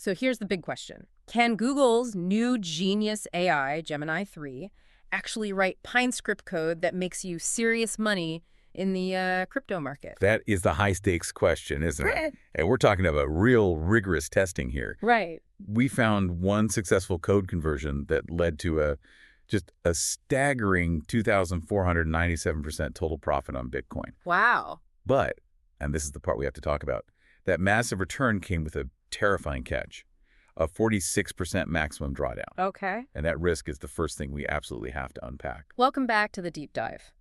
So here's the big question. Can Google's new genius AI, Gemini 3, actually write PineScript code that makes you serious money in the crypto market? That is the high-stakes question, isn't it? Right. And we're talking about real rigorous testing here. Right. We found one successful code conversion that led to just a staggering 2,497% total profit on Bitcoin. Wow. But, and this is the part we have to talk about, that massive return came with a terrifying catch, a 46% maximum drawdown. Okay. And that risk is the first thing we absolutely have to unpack. Welcome back to the deep dive.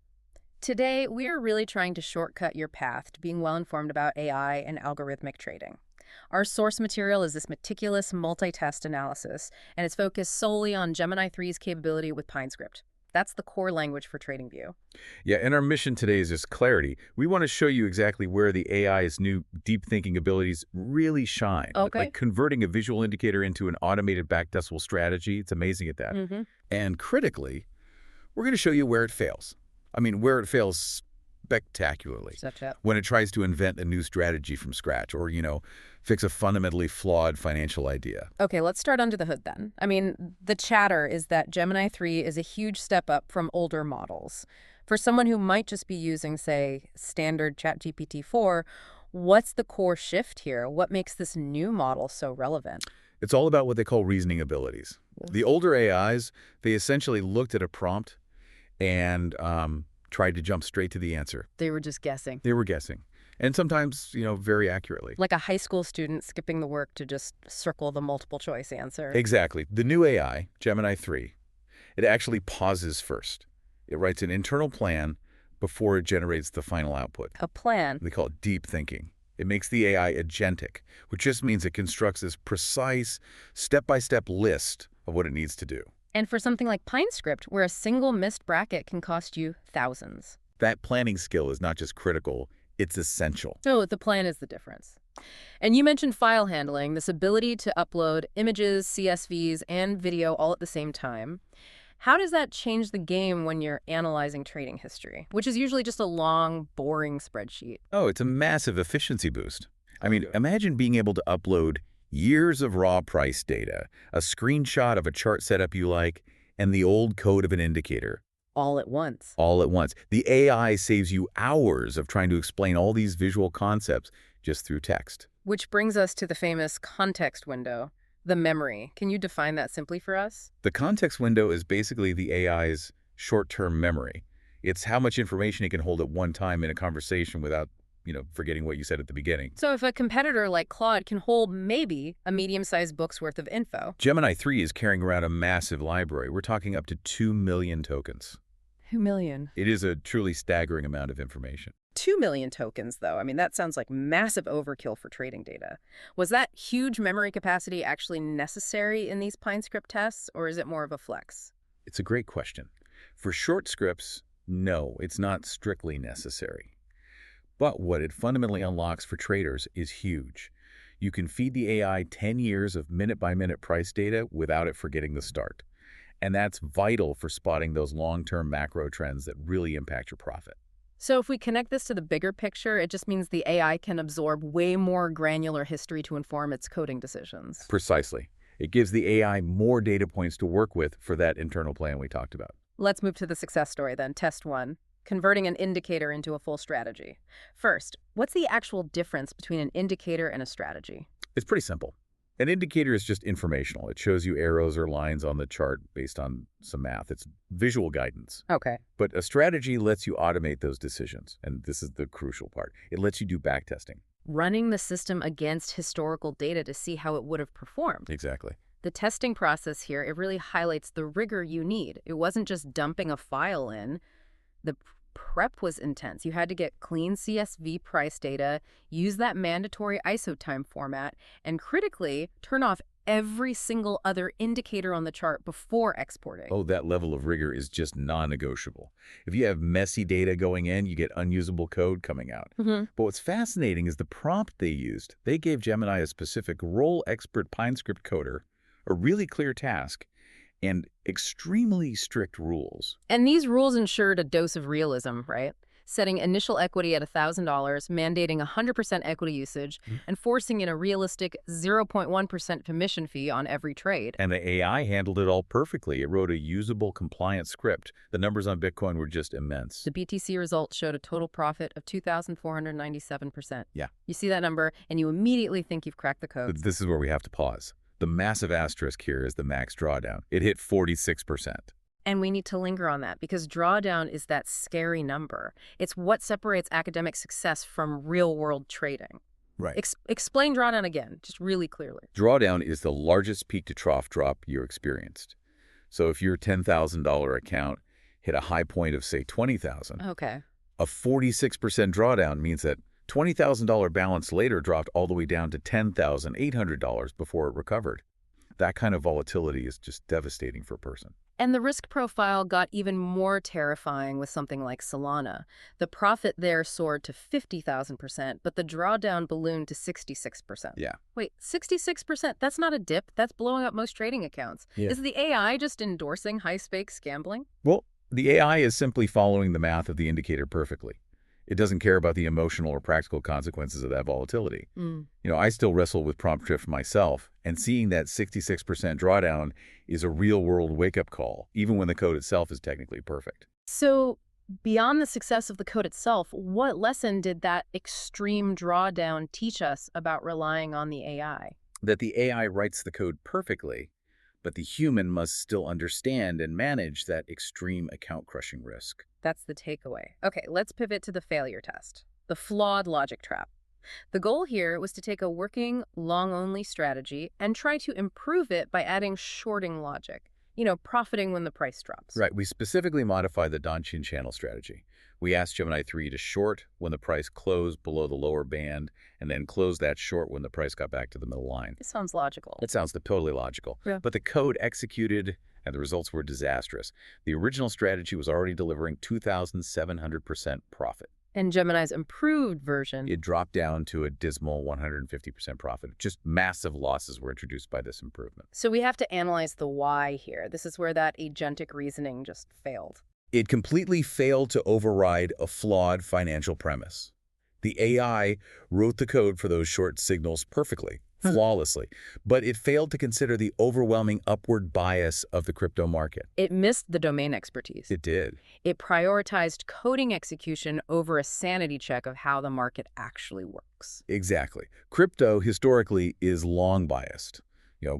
Today, we are really trying to shortcut your path to being well-informed about AI and algorithmic trading. Our source material is this meticulous multi-test analysis, and it's focused solely on Gemini 3's capability with PineScript. That's the core language for TradingView. Yeah, and our mission today is just clarity. We want to show you exactly where the AI's new deep thinking abilities really shine. Okay. Like converting a visual indicator into an automated backtestable strategy. It's amazing at that. And critically, we're going to show you where it fails. I mean, where it fails spectacularly. Such a... When it tries to invent a new strategy from scratch or, fix a fundamentally flawed financial idea. Okay, let's start under the hood then. I mean, the chatter is that Gemini 3 is a huge step up from older models. For someone who might just be using, say, standard ChatGPT-4, what's the core shift here? What makes this new model so relevant? It's all about what they call reasoning abilities. The older AIs, they essentially looked at a prompt and tried to jump straight to the answer. They were just guessing. They were guessing. And sometimes, very accurately. Like a high school student skipping the work to just circle the multiple choice answer. Exactly. The new AI, Gemini 3, it actually pauses first. It writes an internal plan before it generates the final output. A plan. They call it deep thinking. It makes the AI agentic, which just means it constructs this precise, step-by-step list of what it needs to do. And for something like PineScript, where a single missed bracket can cost you thousands. That planning skill is not just critical, it's essential. So the plan is the difference. And you mentioned file handling, this ability to upload images, CSVs, and video all at the same time. How does that change the game when you're analyzing trading history, which is usually just a long, boring spreadsheet? Oh, it's a massive efficiency boost. I mean, imagine being able to upload years of raw price data, a screenshot of a chart setup you like, and the old code of an indicator. All at once. All at once. The AI saves you hours of trying to explain all these visual concepts just through text. Which brings us to the famous context window, the memory. Can you define that simply for us? The context window is basically the AI's short-term memory. It's how much information it can hold at one time in a conversation without, forgetting what you said at the beginning. So if a competitor like Claude can hold maybe a medium-sized book's worth of info. Gemini 3 is carrying around a massive library. We're talking up to 2 million tokens. 2 million. It is a truly staggering amount of information. 2 million tokens, though. I mean, that sounds like massive overkill for trading data. Was that huge memory capacity actually necessary in these PineScript tests, or is it more of a flex? It's a great question. For short scripts, no, it's not strictly necessary. But what it fundamentally unlocks for traders is huge. You can feed the AI 10 years of minute-by-minute price data without it forgetting the start. And that's vital for spotting those long-term macro trends that really impact your profit. So if we connect this to the bigger picture, it just means the AI can absorb way more granular history to inform its coding decisions. Precisely. It gives the AI more data points to work with for that internal plan we talked about. Let's move to the success story then. Test 1, converting an indicator into a full strategy. First, what's the actual difference between an indicator and a strategy? It's pretty simple. An indicator is just informational. It shows you arrows or lines on the chart based on some math. It's visual guidance. Okay. But a strategy lets you automate those decisions. And this is the crucial part. It lets you do backtesting. Running the system against historical data to see how it would have performed. Exactly. The testing process here, it really highlights the rigor you need. It wasn't just dumping a file in. The prep was intense. You had to get clean CSV price data, use that mandatory ISO time format, and critically turn off every single other indicator on the chart before exporting. Oh, that level of rigor is just non-negotiable. If you have messy data going in, you get unusable code coming out. But what's fascinating is the prompt they used. They gave Gemini a specific role expert PineScript coder, a really clear task, and extremely strict rules. And these rules ensured a dose of realism, right? setting initial equity at $1,000, mandating 100% equity usage, and forcing in a realistic 0.1% commission fee on every trade. And the AI handled it all perfectly. It wrote a usable, compliant script. The numbers on Bitcoin were just immense. The BTC results showed a total profit of 2,497%. Yeah. You see that number, and you immediately think you've cracked the code. This is where we have to pause. The massive asterisk here is the max drawdown. It hit 46%. And we need to linger on that because drawdown is that scary number. It's what separates academic success from real-world trading. Right. Explain drawdown again, just really clearly. Drawdown is the largest peak-to-trough drop you experienced. So if your $10,000 account hit a high point of, say, $20,000, Okay. a 46% drawdown means that $20,000 balance later dropped all the way down to $10,800 before it recovered. That kind of volatility is just devastating for a person. And the risk profile got even more terrifying with something like Solana. The profit there soared to 50,000%, but the drawdown ballooned to 66%. Yeah. Wait, 66%? That's not a dip. That's blowing up most trading accounts. Yeah. Is the AI just endorsing high-stakes gambling? Well, the AI is simply following the math of the indicator perfectly. It doesn't care about the emotional or practical consequences of that volatility. I still wrestle with prompt drift myself, and seeing that 66% drawdown is a real-world wake-up call, even when the code itself is technically perfect. So, beyond the success of the code itself, what lesson did that extreme drawdown teach us about relying on the AI? That the AI writes the code perfectly, but the human must still understand and manage that extreme account-crushing risk. That's the takeaway. Okay, let's pivot to the failure test, the flawed logic trap. The goal here was to take a working long-only strategy and try to improve it by adding shorting logic, profiting when the price drops. Right. We specifically modified the Danchin channel strategy. We asked Gemini 3 to short when the price closed below the lower band and then close that short when the price got back to the middle line. This sounds logical. It sounds totally logical. Yeah. But the code executed and the results were disastrous. The original strategy was already delivering 2,700% profit. And Gemini's improved version, It dropped down to a dismal 150% profit. Just massive losses were introduced by this improvement. So we have to analyze the why here. This is where that agentic reasoning just failed. It completely failed to override a flawed financial premise. The AI wrote the code for those short signals perfectly, flawlessly, but it failed to consider the overwhelming upward bias of the crypto market. It missed the domain expertise. It did. It prioritized coding execution over a sanity check of how the market actually works. Exactly. Crypto historically is long biased.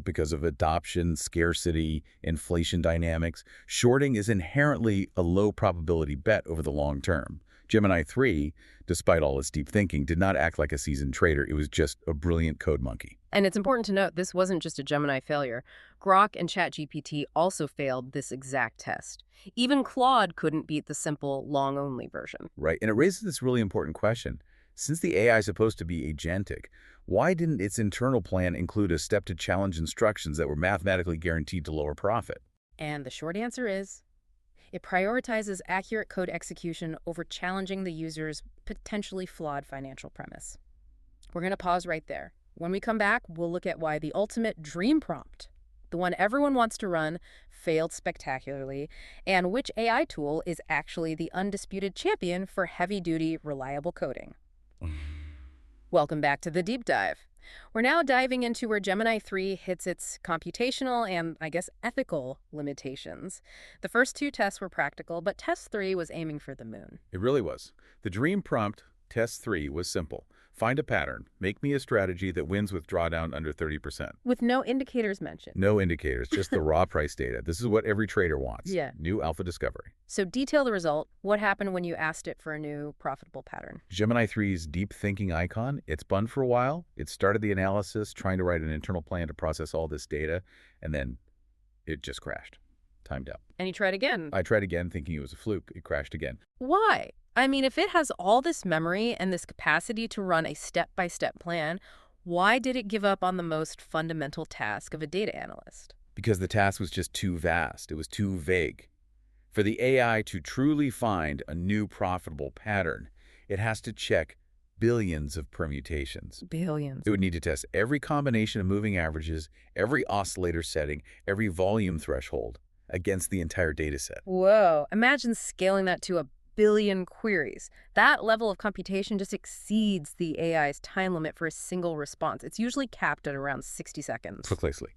Because of adoption, scarcity, inflation dynamics, shorting is inherently a low probability bet over the long term. Gemini 3, despite all its deep thinking, did not act like a seasoned trader. It was just a brilliant code monkey. And it's important to note this wasn't just a Gemini failure. Grok and ChatGPT also failed this exact test. Even Claude couldn't beat the simple long-only version. Right, and it raises this really important question. Since the AI is supposed to be agentic, why didn't its internal plan include a step to challenge instructions that were mathematically guaranteed to lower profit? And the short answer is, it prioritizes accurate code execution over challenging the user's potentially flawed financial premise. We're going to pause right there. When we come back, we'll look at why the ultimate dream prompt, the one everyone wants to run, failed spectacularly, and which AI tool is actually the undisputed champion for heavy-duty, reliable coding. Welcome back to the deep dive. We're now diving into where Gemini 3 hits its computational and, ethical limitations. The first two tests were practical, but test 3 was aiming for the moon. It really was. The dream prompt, test 3, was simple. Find a pattern. Make me a strategy that wins with drawdown under 30%. With no indicators mentioned. No indicators, just the raw price data. This is what every trader wants. Yeah. New alpha discovery. So detail the result. What happened when you asked it for a new profitable pattern? Gemini 3's deep thinking icon, it spun for a while. It started the analysis, trying to write an internal plan to process all this data, and then it just crashed. Timed out. And you tried again. I tried again, thinking it was a fluke. It crashed again. Why? If it has all this memory and this capacity to run a step-by-step plan, why did it give up on the most fundamental task of a data analyst? Because the task was just too vast. It was too vague. For the AI to truly find a new profitable pattern, it has to check billions of permutations. Billions. It would need to test every combination of moving averages, every oscillator setting, every volume threshold against the entire data set. Whoa. Imagine scaling that to a billion queries. That level of computation just exceeds the AI's time limit for a single response. It's usually capped at around 60 seconds. Precisely.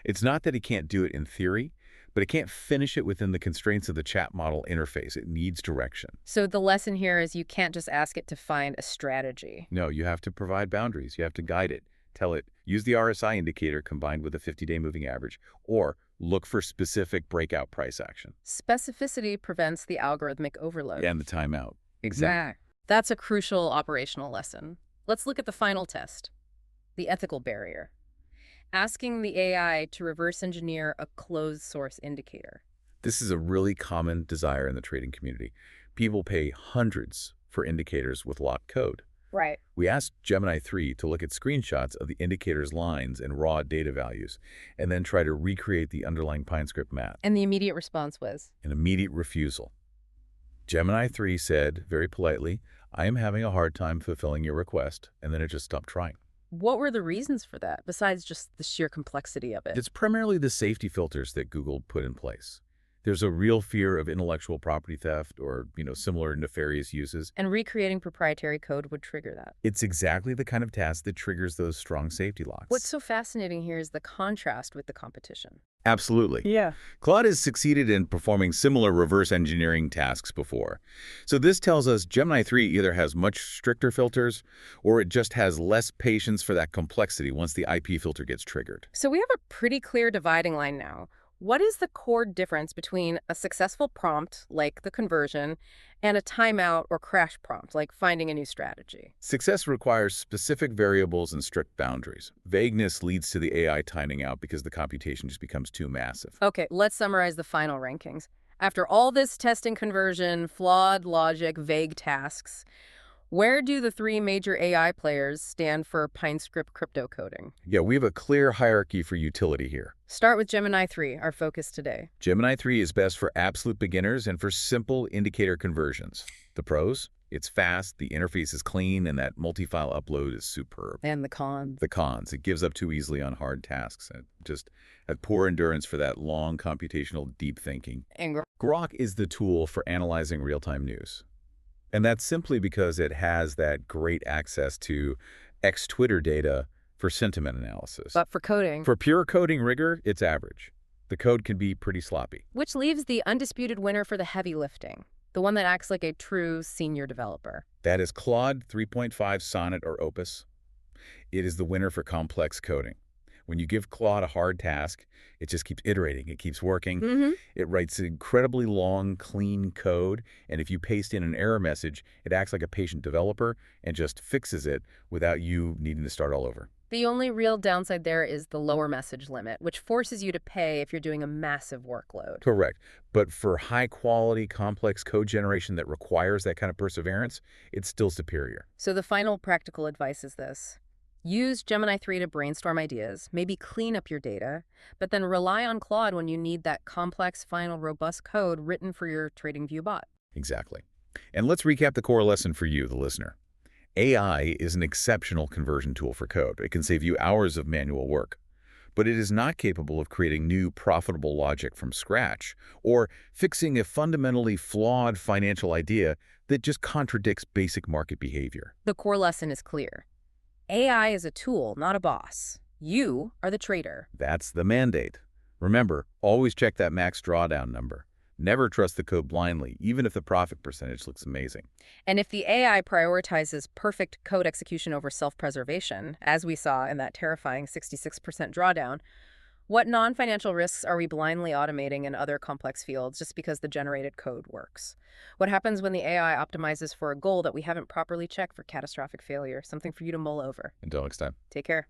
It's not that it can't do it in theory, but it can't finish it within the constraints of the chat model interface. It needs direction. So the lesson here is you can't just ask it to find a strategy. No, you have to provide boundaries. You have to guide it. Tell it, use the RSI indicator combined with a 50-day moving average, or look for specific breakout price action. Specificity prevents the algorithmic overload. And the timeout. Exactly. That's a crucial operational lesson. Let's look at the final test, the ethical barrier. Asking the AI to reverse engineer a closed source indicator. This is a really common desire in the trading community. People pay hundreds for indicators with locked code. Right. We asked Gemini 3 to look at screenshots of the indicator's lines and raw data values, and then try to recreate the underlying PineScript math. And the immediate response was? An immediate refusal. Gemini 3 said, very politely, "I am having a hard time fulfilling your request," and then it just stopped trying. What were the reasons for that, besides just the sheer complexity of it? It's primarily the safety filters that Google put in place. There's a real fear of intellectual property theft or, similar nefarious uses. And recreating proprietary code would trigger that. It's exactly the kind of task that triggers those strong safety locks. What's so fascinating here is the contrast with the competition. Absolutely. Yeah. Claude has succeeded in performing similar reverse engineering tasks before. So this tells us Gemini 3 either has much stricter filters or it just has less patience for that complexity once the IP filter gets triggered. So we have a pretty clear dividing line now. What is the core difference between a successful prompt, like the conversion, and a timeout or crash prompt, like finding a new strategy? Success requires specific variables and strict boundaries. Vagueness leads to the AI timing out because the computation just becomes too massive. Okay, let's summarize the final rankings. After all this testing conversion, flawed logic, vague tasks, where do the three major AI players stand for PineScript crypto coding? Yeah, we have a clear hierarchy for utility here. Start with Gemini 3, our focus today. Gemini 3 is best for absolute beginners and for simple indicator conversions. The pros? It's fast, the interface is clean, and that multi-file upload is superb. And the cons? The cons, it gives up too easily on hard tasks and just has poor endurance for that long computational deep thinking. And Grok is the tool for analyzing real-time news. And that's simply because it has that great access to ex-Twitter data for sentiment analysis. But for coding? For pure coding rigor, it's average. The code can be pretty sloppy. Which leaves the undisputed winner for the heavy lifting, the one that acts like a true senior developer. That is Claude 3.5 Sonnet or Opus. It is the winner for complex coding. When you give Claude a hard task, it just keeps iterating. It keeps working. It writes incredibly long, clean code. And if you paste in an error message, it acts like a patient developer and just fixes it without you needing to start all over. The only real downside there is the lower message limit, which forces you to pay if you're doing a massive workload. Correct. But for high-quality, complex code generation that requires that kind of perseverance, it's still superior. So the final practical advice is this. Use Gemini 3 to brainstorm ideas, maybe clean up your data, but then rely on Claude when you need that complex, final, robust code written for your TradingView bot. Exactly. And let's recap the core lesson for you, the listener. AI is an exceptional conversion tool for code. It can save you hours of manual work. But it is not capable of creating new, profitable logic from scratch or fixing a fundamentally flawed financial idea that just contradicts basic market behavior. The core lesson is clear. AI is a tool, not a boss. You are the trader. That's the mandate. Remember, always check that max drawdown number. Never trust the code blindly, even if the profit percentage looks amazing. And if the AI prioritizes perfect code execution over self-preservation, as we saw in that terrifying 66% drawdown, what non-financial risks are we blindly automating in other complex fields just because the generated code works? What happens when the AI optimizes for a goal that we haven't properly checked for catastrophic failure? Something for you to mull over. Until next time. Take care.